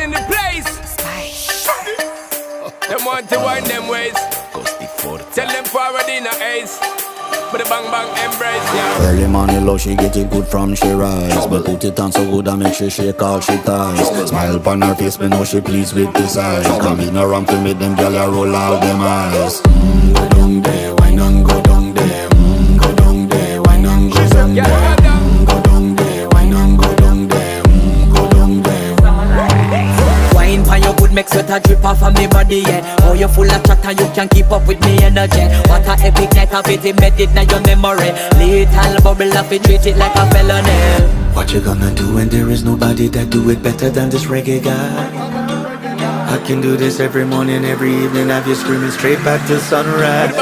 in the place. Them want to wind them ways. Tell them forward in a ace. But the bang bang embrace, yeah. Early morning low, she get it good from she rise. But put it on so good and make she shake all she ties. Smile upon her face, me know she pleased with this eyes. Come in around to meet them, girl, you roll out them eyes. Go down there, why not go down there? Go down there, why not go down there? Go down there, why not go down there? Go down there. Wine pan your good, make sweat a drip off of me body, yeah. Oh, you full of chatter, you can keep up with me energy. What a epic night of it, embedded in your memory. Little bubble of it, treat it like a felony. What you gonna do when there is nobody that do it better than this reggae guy? I can do this every morning, every evening, have you screaming straight back to sunrise.